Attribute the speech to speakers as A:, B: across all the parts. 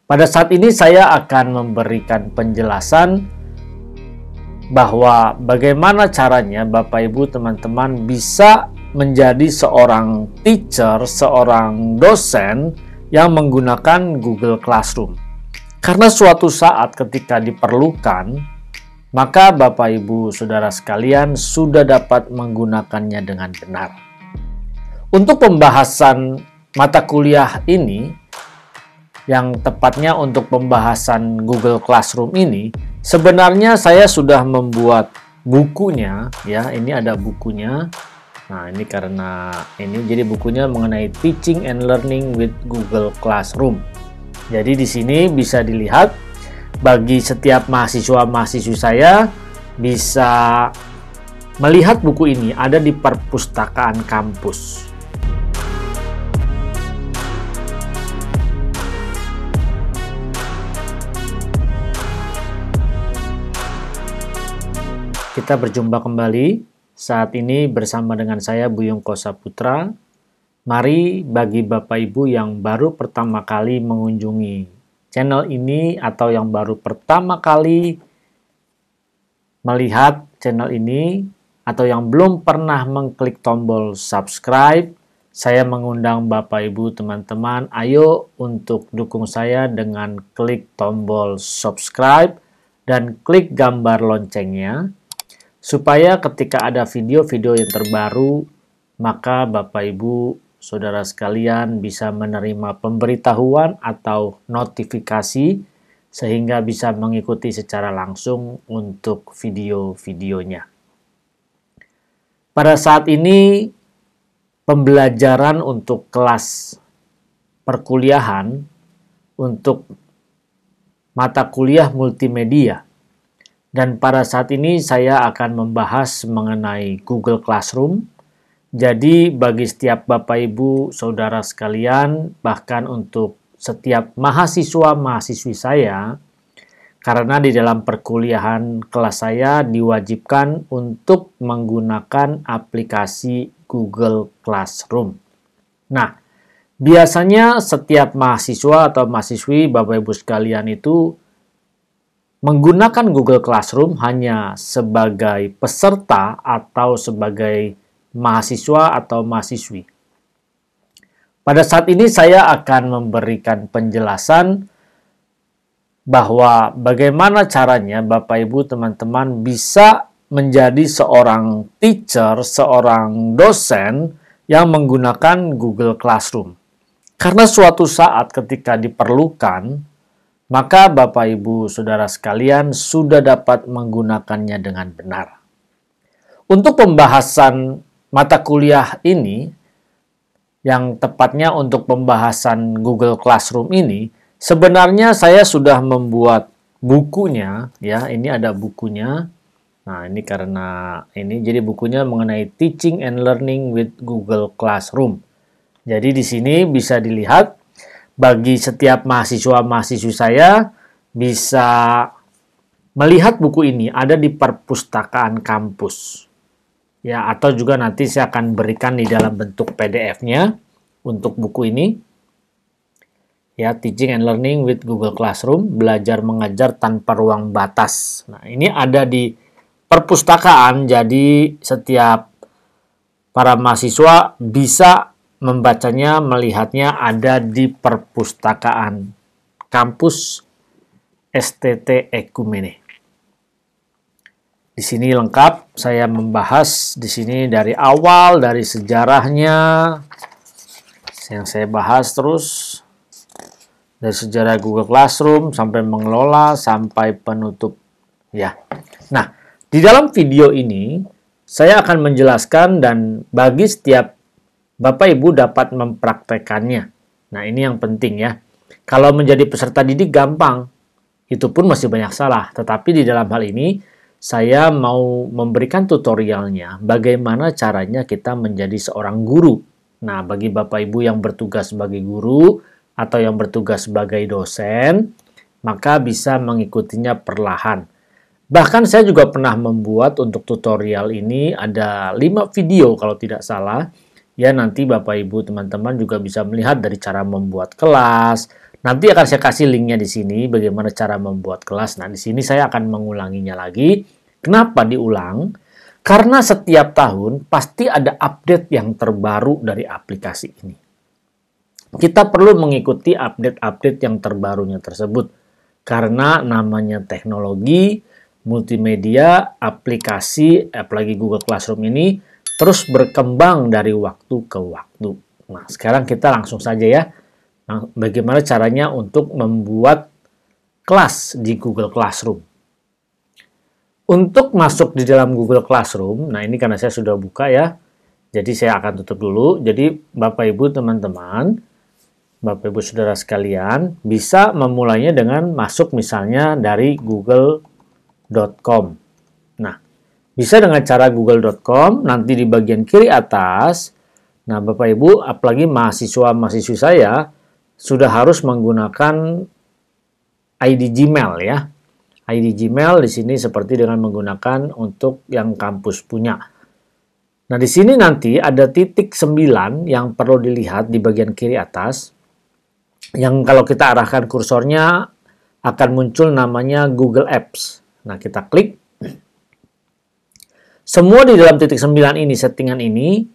A: Pada saat ini saya akan memberikan penjelasan bahwa bagaimana caranya Bapak Ibu teman-teman bisa menjadi seorang teacher, seorang dosen yang menggunakan Google Classroom. Karena suatu saat ketika diperlukan, maka Bapak Ibu Saudara sekalian sudah dapat menggunakannya dengan benar. Untuk pembahasan mata kuliah ini, yang tepatnya untuk pembahasan Google Classroom ini, sebenarnya saya sudah membuat bukunya, ya. Ini ada bukunya. Nah, ini karena ini jadi bukunya mengenai Teaching and Learning with Google Classroom. Jadi di sini bisa dilihat bagi setiap mahasiswa-mahasiswi saya bisa melihat buku ini ada di perpustakaan kampus. Kita berjumpa kembali saat ini bersama dengan saya Buyung Kosa Putra. Mari bagi Bapak Ibu yang baru pertama kali mengunjungi channel ini atau yang baru pertama kali melihat channel ini atau yang belum pernah mengklik tombol subscribe, saya mengundang Bapak Ibu teman-teman, ayo untuk dukung saya dengan klik tombol subscribe dan klik gambar loncengnya, supaya ketika ada video-video yang terbaru, maka Bapak Ibu Saudara sekalian bisa menerima pemberitahuan atau notifikasi sehingga bisa mengikuti secara langsung untuk video-videonya. Pada saat ini pembelajaran untuk kelas perkuliahan untuk mata kuliah multimedia. Dan pada saat ini saya akan membahas mengenai Google Classroom. Jadi bagi setiap Bapak Ibu Saudara sekalian, bahkan untuk setiap mahasiswa-mahasiswi saya, karena di dalam perkuliahan kelas saya diwajibkan untuk menggunakan aplikasi Google Classroom. Nah, biasanya setiap mahasiswa atau mahasiswi Bapak Ibu sekalian itu menggunakan Google Classroom hanya sebagai peserta atau sebagai mahasiswa atau mahasiswi. Pada saat ini saya akan memberikan penjelasan bahwa bagaimana caranya Bapak Ibu teman-teman bisa menjadi seorang teacher, seorang dosen yang menggunakan Google Classroom. Karena suatu saat ketika diperlukan, maka Bapak Ibu Saudara sekalian sudah dapat menggunakannya dengan benar. Untuk pembahasan mata kuliah ini, yang tepatnya untuk pembahasan Google Classroom ini, sebenarnya saya sudah membuat bukunya, ya. Ini ada bukunya. Nah, ini karena ini jadi bukunya mengenai Teaching and Learning with Google Classroom. Jadi di sini bisa dilihat bagi setiap mahasiswa-mahasiswi saya bisa melihat buku ini ada di perpustakaan kampus. Ya, atau juga nanti saya akan berikan di dalam bentuk PDF-nya untuk buku ini. Ya, Teaching and Learning with Google Classroom, belajar mengajar tanpa ruang batas. Nah, ini ada di perpustakaan, jadi setiap para mahasiswa bisa membacanya, melihatnya ada di perpustakaan kampus STT Ekumene. Di sini lengkap saya membahas di sini dari awal, dari sejarahnya yang saya bahas terus dari sejarah Google Classroom sampai mengelola sampai penutup ya. Nah, di dalam video ini saya akan menjelaskan dan bagi setiap Bapak Ibu dapat mempraktekannya. Nah, ini yang penting ya. Kalau menjadi peserta didik gampang, itu pun masih banyak salah. Tetapi di dalam hal ini, saya mau memberikan tutorialnya bagaimana caranya kita menjadi seorang guru. Nah, bagi Bapak Ibu yang bertugas sebagai guru atau yang bertugas sebagai dosen, maka bisa mengikutinya perlahan. Bahkan saya juga pernah membuat untuk tutorial ini ada 5 video kalau tidak salah. Ya, nanti Bapak Ibu teman-teman juga bisa melihat dari cara membuat kelas, Nanti akan saya kasih linknya di sini bagaimana cara membuat kelas. Nah, di sini saya akan mengulanginya lagi. Kenapa diulang? Karena setiap tahun pasti ada update yang terbaru dari aplikasi ini. Kita perlu mengikuti update-update yang terbarunya tersebut. Karena namanya teknologi, multimedia, aplikasi, apalagi Google Classroom ini terus berkembang dari waktu ke waktu. Nah, sekarang kita langsung saja ya. Nah, bagaimana caranya untuk membuat kelas di Google Classroom. Untuk masuk di dalam Google Classroom, nah ini karena saya sudah buka ya, jadi saya akan tutup dulu. Jadi Bapak Ibu teman-teman, Bapak Ibu saudara sekalian, bisa memulainya dengan masuk misalnya dari google.com. Nah, bisa dengan cara google.com, nanti di bagian kiri atas, nah Bapak Ibu, apalagi mahasiswa-mahasiswi saya, sudah harus menggunakan ID Gmail ya. ID Gmail di sini seperti dengan menggunakan untuk yang kampus punya. Nah, di sini nanti ada titik 9 yang perlu dilihat di bagian kiri atas. Yang kalau kita arahkan kursornya akan muncul namanya Google Apps. Nah, kita klik. Semua di dalam titik 9 ini, settingan ini,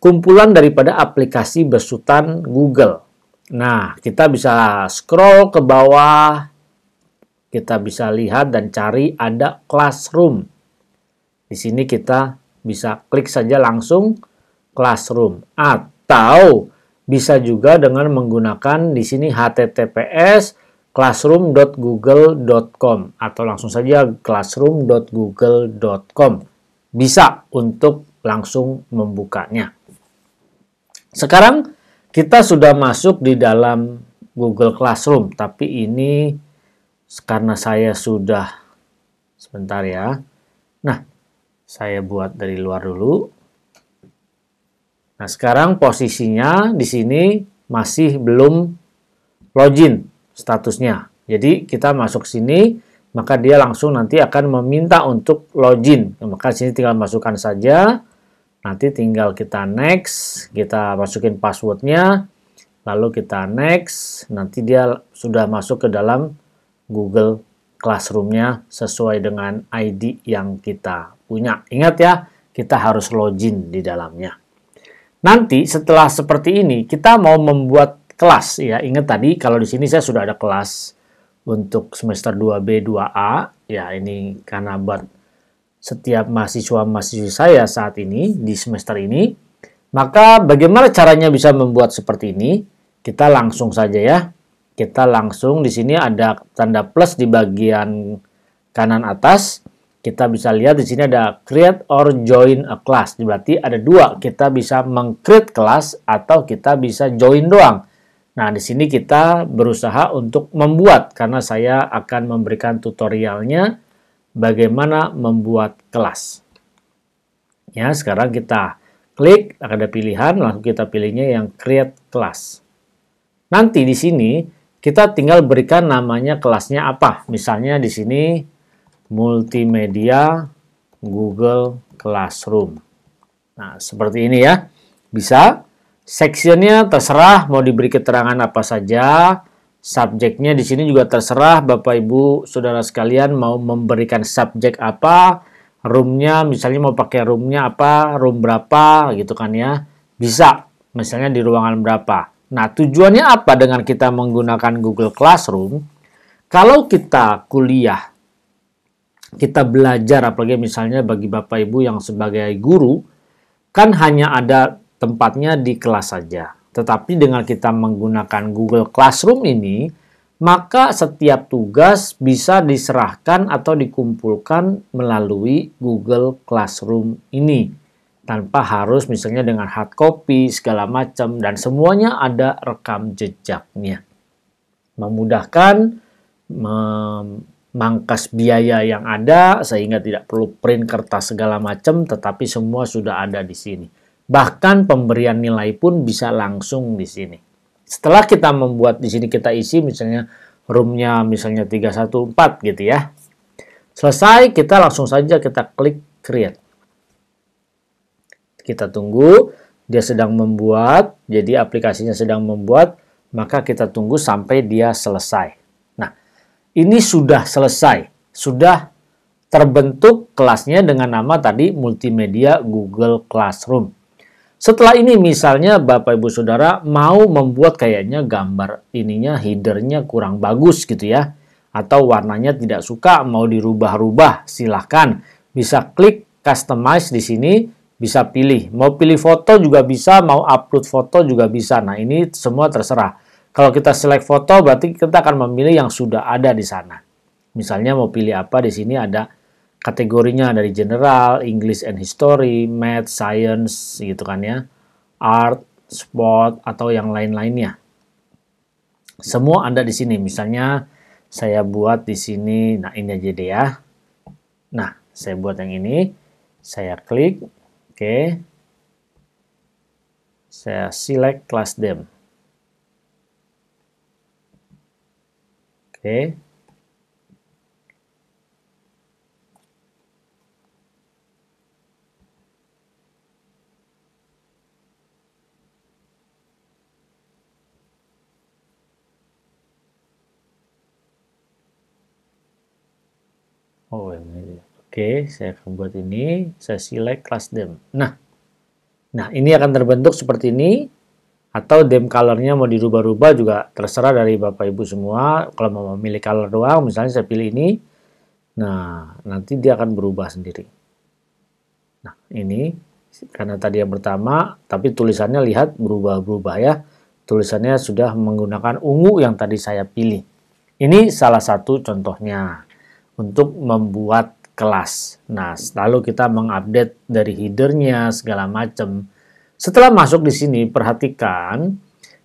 A: kumpulan daripada aplikasi besutan Google. Nah, kita bisa scroll ke bawah, kita bisa lihat dan cari ada Classroom. Di sini kita bisa klik saja langsung Classroom. Atau bisa juga dengan menggunakan di sini https classroom.google.com atau langsung saja classroom.google.com. Bisa untuk langsung membukanya. Sekarang kita sudah masuk di dalam Google Classroom, tapi ini karena saya sudah, sebentar ya. Nah, saya buat dari luar dulu. Nah, sekarang posisinya di sini masih belum login statusnya. Jadi kita masuk sini, maka dia langsung nanti akan meminta untuk login. Maka sini tinggal masukkan saja. Nanti tinggal kita next, kita masukin passwordnya, lalu kita next, nanti dia sudah masuk ke dalam Google Classroom-nya sesuai dengan ID yang kita punya. Ingat ya, kita harus login di dalamnya. Nanti setelah seperti ini, kita mau membuat kelas ya. Ingat tadi kalau di sini saya sudah ada kelas untuk semester 2B, 2A, ya ini karena buat setiap mahasiswa-mahasiswi saya saat ini, di semester ini. Maka bagaimana caranya bisa membuat seperti ini? Kita langsung saja ya. Kita langsung di sini ada tanda plus di bagian kanan atas. Kita bisa lihat di sini ada create or join a class. Berarti ada dua. Kita bisa meng-create kelas atau kita bisa join doang. Nah, di sini kita berusaha untuk membuat karena saya akan memberikan tutorialnya bagaimana membuat kelas. Ya, sekarang kita klik, ada pilihan, lalu kita pilihnya yang create class. Nanti di sini kita tinggal berikan namanya kelasnya apa. Misalnya di sini multimedia Google Classroom. Nah, seperti ini ya. Bisa. Sectionnya terserah mau diberi keterangan apa saja. Subjeknya di sini juga terserah Bapak Ibu Saudara sekalian mau memberikan subjek apa, roomnya misalnya mau pakai roomnya apa, room berapa gitu kan ya. Bisa, misalnya di ruangan berapa. Nah, tujuannya apa dengan kita menggunakan Google Classroom? Kalau kita kuliah, kita belajar apalagi misalnya bagi Bapak Ibu yang sebagai guru, kan hanya ada tempatnya di kelas saja. Tetapi dengan kita menggunakan Google Classroom ini, maka setiap tugas bisa diserahkan atau dikumpulkan melalui Google Classroom ini. Tanpa harus misalnya dengan hard copy, segala macam, dan semuanya ada rekam jejaknya. Memudahkan, memangkas biaya yang ada, sehingga tidak perlu print kertas segala macam, tetapi semua sudah ada di sini. Bahkan pemberian nilai pun bisa langsung di sini. Setelah kita membuat di sini kita isi misalnya roomnya misalnya 314 gitu ya. Selesai, kita langsung saja kita klik create. Kita tunggu, dia sedang membuat, jadi aplikasinya sedang membuat. maka kita tunggu sampai dia selesai. Nah, ini sudah selesai, sudah terbentuk kelasnya dengan nama tadi Multimedia Google Classroom. Setelah ini misalnya Bapak Ibu Saudara mau membuat kayaknya gambar ininya headernya kurang bagus gitu ya. Atau warnanya tidak suka mau dirubah-rubah, silahkan. Bisa klik customize di sini, bisa pilih. Mau pilih foto juga bisa, mau upload foto juga bisa. Nah ini semua terserah. Kalau kita select foto berarti kita akan memilih yang sudah ada di sana. Misalnya mau pilih apa di sini ada kategorinya dari general, English and history, math, science gitu kan ya. Art, sport atau yang lain-lainnya. Semua ada di sini. Misalnya saya buat di sini. Nah, ini aja deh ya. Nah, saya buat yang ini. Saya klik. Oke. Saya select class them. Oke. Oh, ini. Oke, saya akan buat ini. Saya select class them. Nah, ini akan terbentuk seperti ini. Atau them colornya mau dirubah-rubah juga terserah dari Bapak Ibu semua. Kalau mau memilih color doang, misalnya saya pilih ini. Nah, nanti dia akan berubah sendiri. Nah, ini karena tadi yang pertama, tapi tulisannya lihat berubah-berubah ya. Tulisannya sudah menggunakan ungu yang tadi saya pilih. Ini salah satu contohnya untuk membuat kelas. Nah, lalu kita mengupdate dari headernya segala macam. Setelah masuk di sini, perhatikan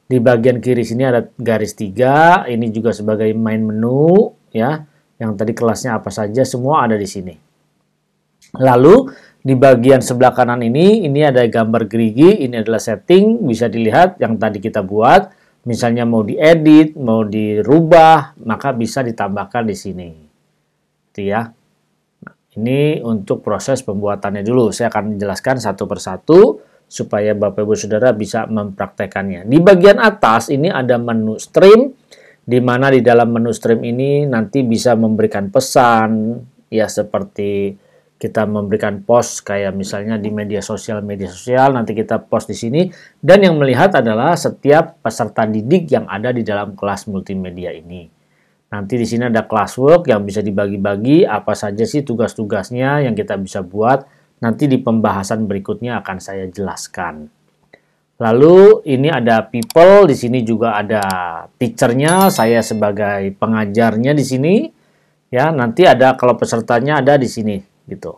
A: di bagian kiri sini ada garis 3. Ini juga sebagai main menu ya. Yang tadi kelasnya apa saja semua ada di sini. Lalu di bagian sebelah kanan ini ada gambar gerigi. Ini adalah setting, bisa dilihat yang tadi kita buat. Misalnya mau diedit, mau dirubah, maka bisa ditambahkan di sini. Itu ya. Nah, ini untuk proses pembuatannya dulu. Saya akan menjelaskan satu persatu supaya Bapak Ibu Saudara bisa mempraktekannya. Di bagian atas ini ada menu stream, di mana di dalam menu stream ini nanti bisa memberikan pesan, ya seperti kita memberikan post kayak misalnya di media sosial nanti kita post di sini, dan yang melihat adalah setiap peserta didik yang ada di dalam kelas multimedia ini. Nanti di sini ada classwork yang bisa dibagi-bagi, apa saja sih tugas-tugasnya yang kita bisa buat. Nanti di pembahasan berikutnya akan saya jelaskan. Lalu ini ada people, di sini juga ada teachernya, saya sebagai pengajarnya di sini. Ya, nanti ada kalau pesertanya ada di sini gitu.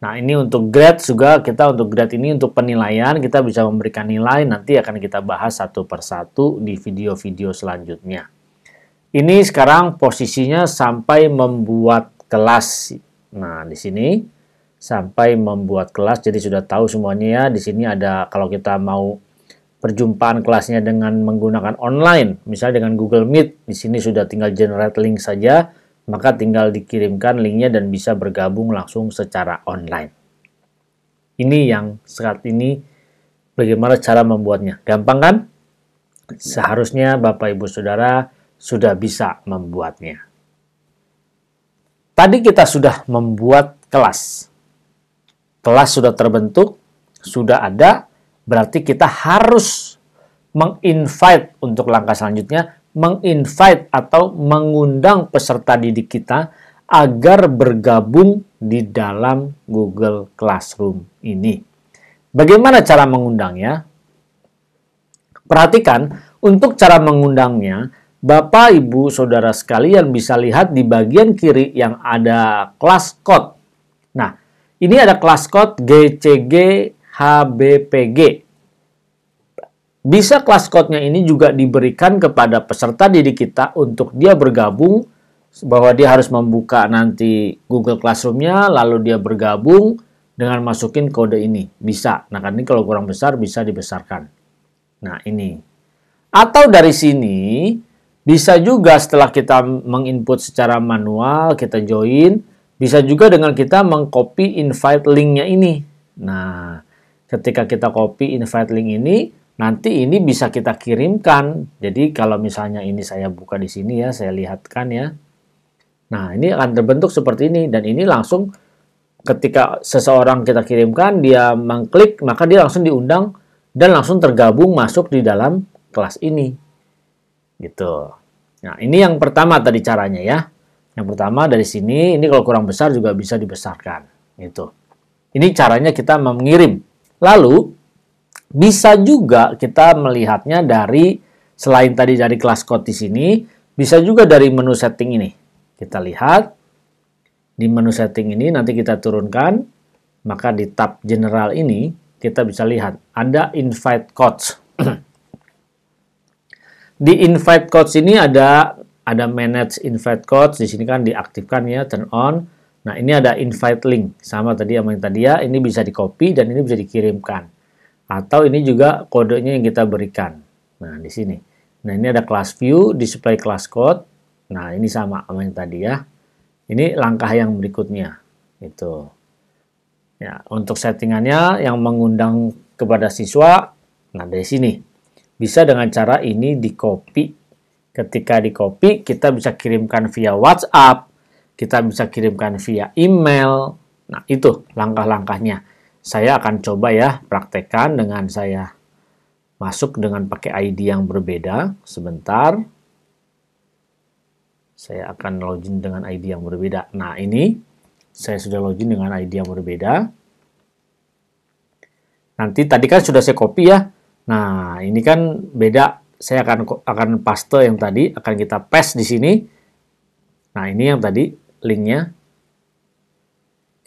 A: Nah, ini untuk grade juga, kita untuk grade ini untuk penilaian, kita bisa memberikan nilai, nanti akan kita bahas satu persatu di video-video selanjutnya. Ini sekarang posisinya sampai membuat kelas. Nah, di sini sampai membuat kelas, jadi sudah tahu semuanya ya. Di sini ada kalau kita mau perjumpaan kelasnya dengan menggunakan online, misalnya dengan Google Meet, di sini sudah tinggal generate link saja, maka tinggal dikirimkan linknya dan bisa bergabung langsung secara online. Ini yang saat ini bagaimana cara membuatnya. Gampang kan? Seharusnya Bapak Ibu Saudara sudah bisa membuatnya. Tadi kita sudah membuat kelas. Kelas sudah terbentuk, sudah ada, berarti kita harus menginvite untuk langkah selanjutnya, menginvite atau mengundang peserta didik kita agar bergabung di dalam Google Classroom ini. Bagaimana cara mengundangnya? Perhatikan, untuk cara mengundangnya, Bapak, Ibu, Saudara sekalian bisa lihat di bagian kiri yang ada class code. Nah, ini ada class code GCG HBPG. Bisa class code-nya ini juga diberikan kepada peserta didik kita untuk dia bergabung, bahwa dia harus membuka nanti Google Classroom-nya, lalu dia bergabung dengan masukin kode ini. Bisa. Nah, kan ini kalau kurang besar bisa dibesarkan. Nah, ini. Atau dari sini, bisa juga setelah kita menginput secara manual, kita join, bisa juga dengan kita mengcopy invite link-nya ini. Nah, ketika kita copy invite link ini, nanti ini bisa kita kirimkan. Jadi kalau misalnya ini saya buka di sini ya, saya lihatkan ya. Nah, ini akan terbentuk seperti ini, dan ini langsung ketika seseorang kita kirimkan, dia mengklik, maka dia langsung diundang dan langsung tergabung masuk di dalam kelas ini. Gitu. Nah, ini yang pertama tadi caranya ya. Yang pertama dari sini, ini kalau kurang besar juga bisa dibesarkan. Gitu. Ini caranya kita mengirim. Lalu, bisa juga kita melihatnya dari, selain tadi dari kelas code di sini, bisa juga dari menu setting ini. Kita lihat, di menu setting ini nanti kita turunkan, maka di tab general ini, kita bisa lihat, ada invite codes. Di invite codes ini ada manage invite codes, di sini kan diaktifkan ya, turn on. Nah, ini ada invite link, sama tadi yang tadi ya, ini bisa di-copy dan ini bisa dikirimkan. Atau ini juga kodenya yang kita berikan. Nah, di sini. Nah, ini ada class view, display class code. Nah, ini sama yang tadi ya. Ini langkah yang berikutnya. Itu. Ya, untuk settingannya yang mengundang kepada siswa, nah dari sini. Bisa dengan cara ini di-copy. Ketika di-copy, kita bisa kirimkan via WhatsApp, kita bisa kirimkan via email. Nah, itu langkah-langkahnya. Saya akan coba ya praktekkan dengan saya masuk dengan pakai ID yang berbeda. Sebentar. Saya akan login dengan ID yang berbeda. Nah, ini saya sudah login dengan ID yang berbeda. Nanti tadi kan sudah saya copy ya. Nah, ini kan beda. Saya akan paste yang tadi, akan kita paste di sini. Nah, ini yang tadi linknya.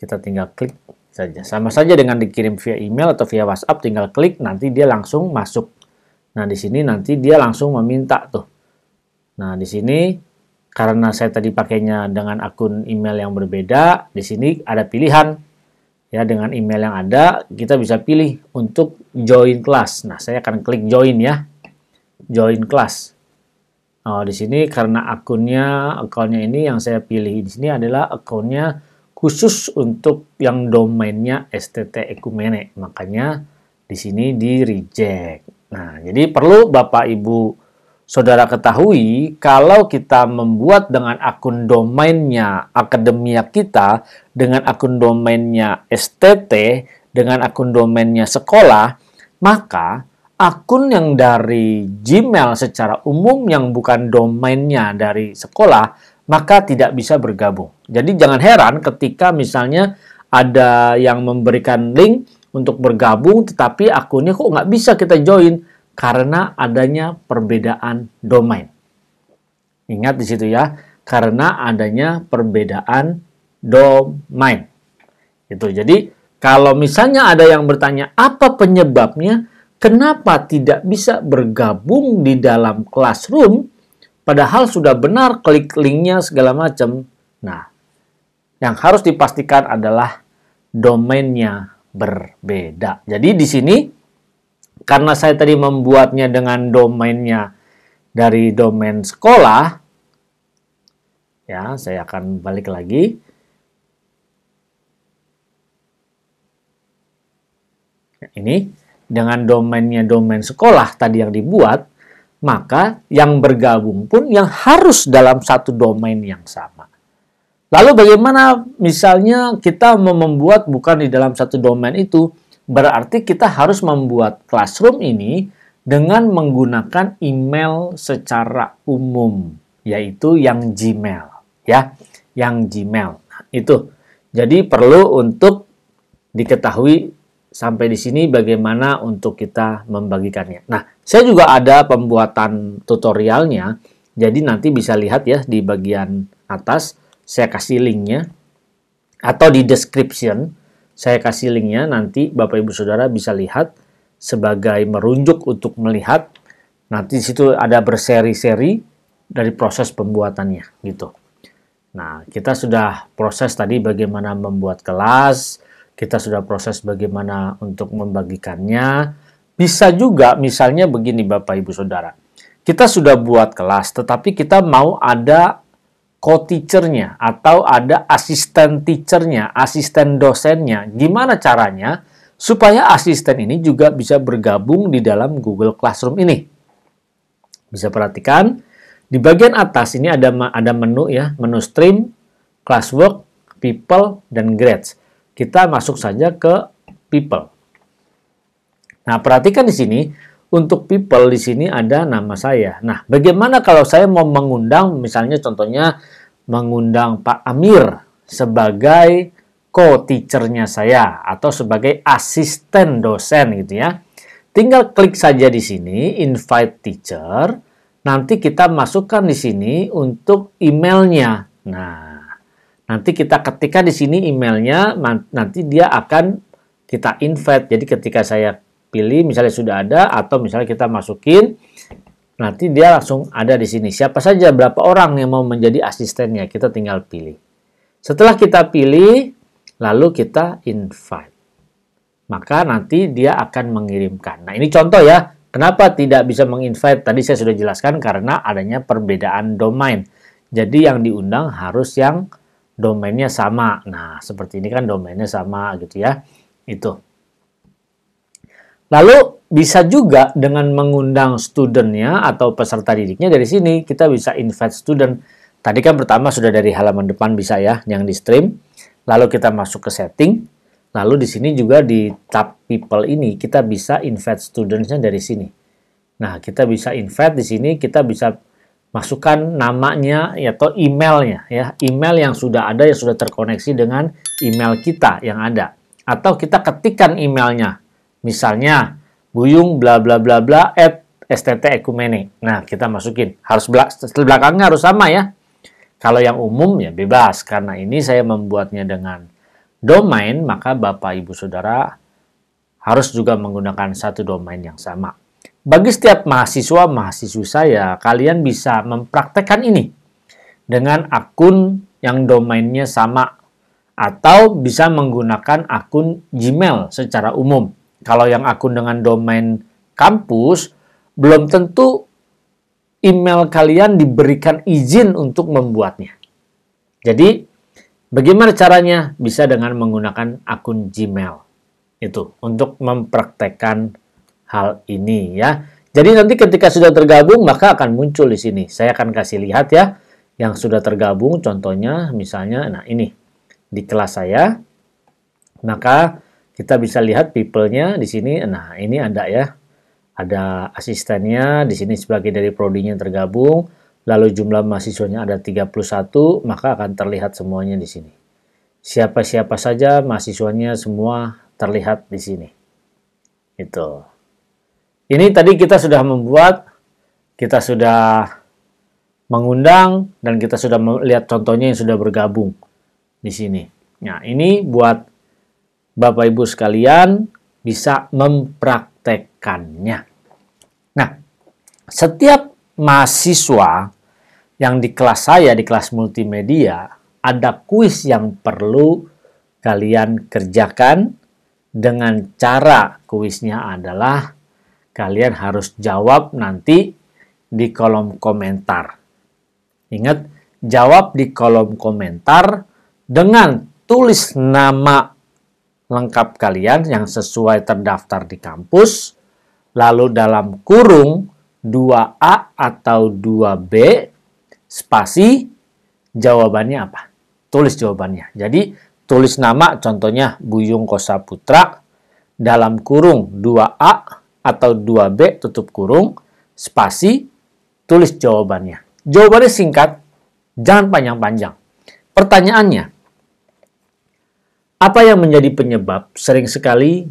A: Kita tinggal klik saja. Sama saja dengan dikirim via email atau via WhatsApp, tinggal klik, nanti dia langsung masuk. Nah, di sini nanti dia langsung meminta tuh. Nah, di sini karena saya tadi pakainya dengan akun email yang berbeda, di sini ada pilihan. Ya, dengan email yang ada, kita bisa pilih untuk join class. Nah, saya akan klik join ya. Join class. Oh, di sini karena akunnya ini yang saya pilih di sini adalah akunnya khusus untuk yang domainnya STT Ekumene. Makanya di sini di reject. Nah, jadi perlu Bapak Ibu Saudara ketahui, kalau kita membuat dengan akun domainnya akademia kita, dengan akun domainnya STT, dengan akun domainnya sekolah, maka akun yang dari Gmail secara umum yang bukan domainnya dari sekolah, maka tidak bisa bergabung. Jadi jangan heran ketika misalnya ada yang memberikan link untuk bergabung, tetapi akunnya kok nggak bisa kita join, karena adanya perbedaan domain. Ingat di situ ya, karena adanya perbedaan domain. Itu. Jadi kalau misalnya ada yang bertanya apa penyebabnya, kenapa tidak bisa bergabung di dalam Classroom, padahal sudah benar klik linknya segala macam. Nah, yang harus dipastikan adalah domainnya berbeda. Jadi di sini karena saya tadi membuatnya dengan domainnya dari domain sekolah, ya, saya akan balik lagi. Ini dengan domainnya domain sekolah tadi yang dibuat, maka yang bergabung pun yang harus dalam satu domain yang sama. Lalu bagaimana misalnya kita membuat bukan di dalam satu domain itu? Berarti kita harus membuat Classroom ini dengan menggunakan email secara umum, yaitu yang Gmail, ya, yang Gmail. Nah, itu. Jadi perlu untuk diketahui sampai di sini bagaimana untuk kita membagikannya. Nah, saya juga ada pembuatan tutorialnya, jadi nanti bisa lihat ya di bagian atas, saya kasih linknya, atau di description. Saya kasih linknya, nanti Bapak Ibu Saudara bisa lihat sebagai merunjuk untuk melihat. Nanti di situ ada berseri-seri dari proses pembuatannya gitu. Nah, kita sudah proses tadi bagaimana membuat kelas, kita sudah proses bagaimana untuk membagikannya. Bisa juga misalnya begini Bapak Ibu Saudara. Kita sudah buat kelas, tetapi kita mau ada co-teacher-nya atau ada asisten teacher-nya, asisten dosennya. Gimana caranya supaya asisten ini juga bisa bergabung di dalam Google Classroom ini. Bisa perhatikan di bagian atas ini ada menu ya, menu stream, classwork, people, dan grades. Kita masuk saja ke people. Nah, perhatikan di sini untuk people di sini ada nama saya. Nah, bagaimana kalau saya mau mengundang, misalnya contohnya mengundang Pak Amir sebagai co-teachernya saya atau sebagai asisten dosen gitu ya. Tinggal klik saja di sini invite teacher. Nanti kita masukkan di sini untuk emailnya. Nah, nanti kita ketikkan di sini emailnya, nanti dia akan kita invite. Jadi ketika saya pilih misalnya sudah ada atau misalnya kita masukin, nanti dia langsung ada di sini. Siapa saja, berapa orang yang mau menjadi asistennya, kita tinggal pilih. Setelah kita pilih, lalu kita invite. Maka nanti dia akan mengirimkan. Nah, ini contoh ya. Kenapa tidak bisa menginvite? Tadi saya sudah jelaskan karena adanya perbedaan domain. Jadi yang diundang harus yang domainnya sama. Nah, seperti ini kan domainnya sama gitu ya. Itu. Lalu bisa juga dengan mengundang studentnya atau peserta didiknya dari sini. Kita bisa invite student. Tadi kan pertama sudah dari halaman depan bisa ya, yang di stream. Lalu kita masuk ke setting. Lalu di sini juga di tab people ini kita bisa invite students-nya dari sini. Nah, kita bisa invite di sini, kita bisa masukkan namanya atau emailnya ya, email yang sudah ada yang sudah terkoneksi dengan email kita yang ada. Atau kita ketikkan emailnya. Misalnya buyung bla bla bla bla @stt-ekumene. Nah, kita masukin. Harus belakangnya harus sama ya. Kalau yang umum ya bebas, karena ini saya membuatnya dengan domain, maka Bapak Ibu Saudara harus juga menggunakan satu domain yang sama. Bagi setiap mahasiswa-mahasiswi saya, kalian bisa mempraktekkan ini dengan akun yang domainnya sama atau bisa menggunakan akun Gmail secara umum. Kalau yang akun dengan domain kampus, belum tentu email kalian diberikan izin untuk membuatnya. Jadi, bagaimana caranya? Bisa dengan menggunakan akun Gmail. Itu, untuk mempraktekkan hal ini ya. Jadi nanti ketika sudah tergabung, maka akan muncul di sini. Saya akan kasih lihat ya, yang sudah tergabung. Contohnya, misalnya, nah ini, di kelas saya. Maka, kita bisa lihat people-nya di sini. Nah, ini ada ya. Ada asistennya, di sini sebagai dari prodinya tergabung, lalu jumlah mahasiswanya ada 31, maka akan terlihat semuanya di sini. Siapa-siapa saja mahasiswanya semua terlihat di sini. Itu. Ini tadi kita sudah membuat, kita sudah mengundang, dan kita sudah melihat contohnya yang sudah bergabung di sini. Nah, ini buat Bapak Ibu sekalian bisa mempraktekkannya. Nah, setiap mahasiswa yang di kelas saya, di kelas multimedia, ada kuis yang perlu kalian kerjakan. Dengan cara kuisnya adalah kalian harus jawab nanti di kolom komentar. Ingat, jawab di kolom komentar dengan tulis nama lengkap kalian yang sesuai terdaftar di kampus, lalu dalam kurung 2A atau 2B, spasi, jawabannya apa? Tulis jawabannya. Jadi, tulis nama, contohnya Buyung Kosa Putra, dalam kurung 2A atau 2B, tutup kurung, spasi, tulis jawabannya. Jawabannya singkat, jangan panjang-panjang. Pertanyaannya, apa yang menjadi penyebab sering sekali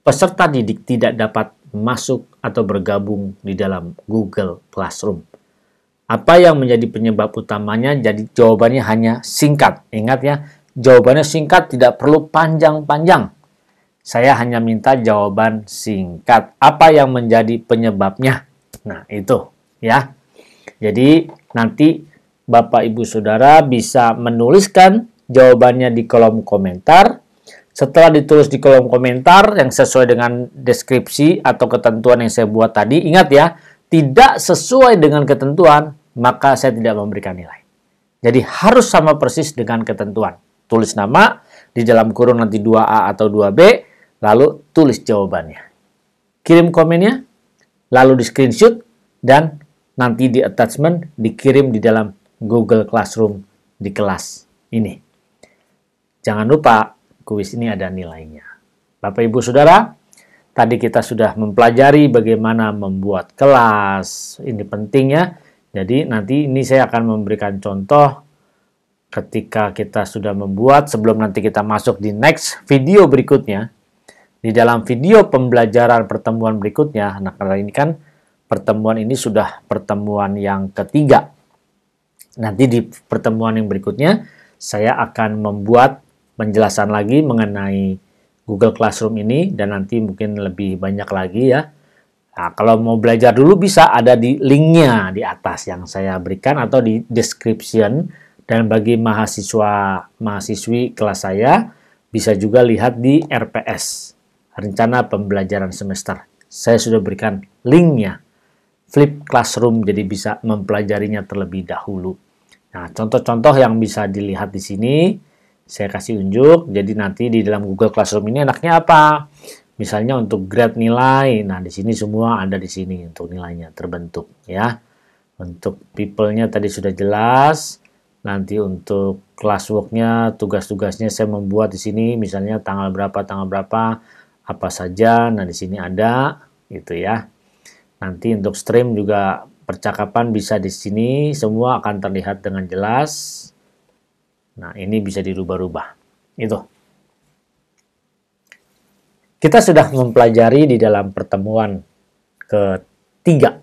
A: peserta didik tidak dapat masuk atau bergabung di dalam Google Classroom? Apa yang menjadi penyebab utamanya? Jadi jawabannya hanya singkat. Ingat ya, jawabannya singkat, tidak perlu panjang-panjang. Saya hanya minta jawaban singkat. Apa yang menjadi penyebabnya? Nah, itu ya. Jadi nanti Bapak Ibu Saudara bisa menuliskan jawabannya di kolom komentar. Setelah ditulis di kolom komentar yang sesuai dengan deskripsi atau ketentuan yang saya buat tadi, ingat ya, tidak sesuai dengan ketentuan, maka saya tidak memberikan nilai. Jadi harus sama persis dengan ketentuan. Tulis nama, di dalam kurung nanti 2A atau 2B, lalu tulis jawabannya. Kirim komennya, lalu di screenshot, dan nanti di attachment dikirim di dalam Google Classroom di kelas ini. Jangan lupa kuis ini ada nilainya. Bapak Ibu Saudara, tadi kita sudah mempelajari bagaimana membuat kelas. Ini penting ya. Jadi nanti ini saya akan memberikan contoh ketika kita sudah membuat, sebelum nanti kita masuk di next video berikutnya. Di dalam video pembelajaran pertemuan berikutnya, nah karena ini kan pertemuan ini sudah pertemuan yang ketiga. Nanti di pertemuan yang berikutnya, saya akan membuat penjelasan lagi mengenai Google Classroom ini, dan nanti mungkin lebih banyak lagi ya. Nah, kalau mau belajar dulu bisa ada di linknya di atas yang saya berikan atau di description. Dan bagi mahasiswa-mahasiswi kelas saya, bisa juga lihat di RPS, Rencana Pembelajaran Semester. Saya sudah berikan linknya, Flip Classroom, jadi bisa mempelajarinya terlebih dahulu. Nah, contoh-contoh yang bisa dilihat di sini, saya kasih unjuk. Jadi nanti di dalam Google Classroom ini enaknya apa? Misalnya untuk grade nilai, nah di sini semua ada di sini untuk nilainya terbentuk ya. Untuk people-nya tadi sudah jelas. Nanti untuk classwork-nya, tugas-tugasnya saya membuat di sini, misalnya tanggal berapa, apa saja. Nah di sini ada, gitu ya. Nanti untuk stream juga percakapan bisa di sini, semua akan terlihat dengan jelas. Nah ini bisa dirubah-rubah. Itu. Kita sudah mempelajari di dalam pertemuan ketiga.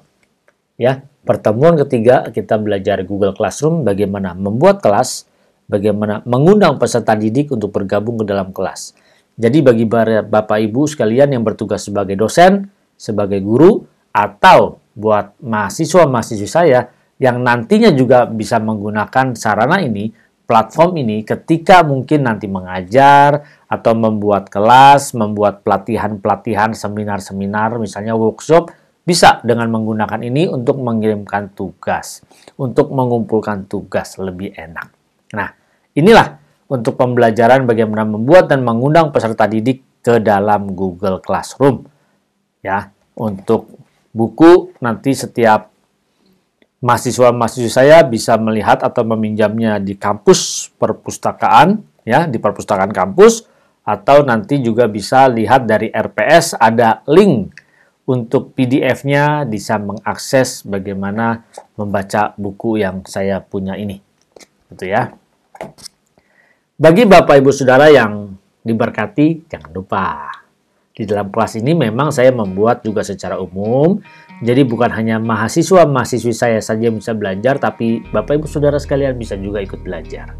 A: Ya, pertemuan ketiga kita belajar Google Classroom, bagaimana membuat kelas, bagaimana mengundang peserta didik untuk bergabung ke dalam kelas. Jadi bagi Bapak Ibu sekalian yang bertugas sebagai dosen, sebagai guru, atau buat mahasiswa-mahasiswi saya yang nantinya juga bisa menggunakan sarana ini, platform ini ketika mungkin nanti mengajar atau membuat kelas, membuat pelatihan-pelatihan, seminar-seminar, misalnya workshop, bisa dengan menggunakan ini untuk mengirimkan tugas, untuk mengumpulkan tugas lebih enak. Nah, inilah untuk pembelajaran bagaimana membuat dan mengundang peserta didik ke dalam Google Classroom. Ya, untuk buku nanti setiap mahasiswa-mahasiswa saya bisa melihat atau meminjamnya di kampus perpustakaan, ya, di perpustakaan kampus, atau nanti juga bisa lihat dari RPS, ada link untuk PDF-nya, bisa mengakses bagaimana membaca buku yang saya punya ini. Gitu ya. Bagi Bapak Ibu Saudara yang diberkati, jangan lupa di dalam kelas ini memang saya membuat juga secara umum. Jadi bukan hanya mahasiswa-mahasiswi saya saja yang bisa belajar, tapi Bapak Ibu Saudara sekalian bisa juga ikut belajar.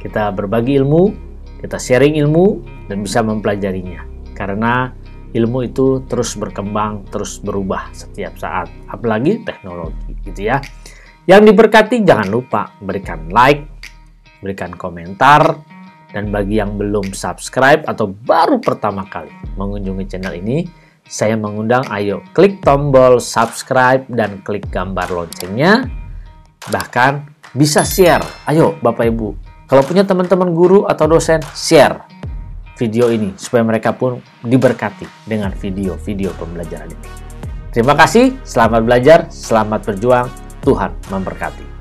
A: Kita berbagi ilmu, kita sharing ilmu, dan bisa mempelajarinya. Karena ilmu itu terus berkembang, terus berubah setiap saat. Apalagi teknologi, gitu ya. Yang diberkati jangan lupa berikan like, berikan komentar, dan bagi yang belum subscribe atau baru pertama kali mengunjungi channel ini, saya mengundang, ayo klik tombol subscribe dan klik gambar loncengnya. Bahkan bisa share. Ayo Bapak Ibu, kalau punya teman-teman guru atau dosen, share video ini supaya mereka pun diberkati dengan video-video pembelajaran ini. Terima kasih, selamat belajar, selamat berjuang, Tuhan memberkati.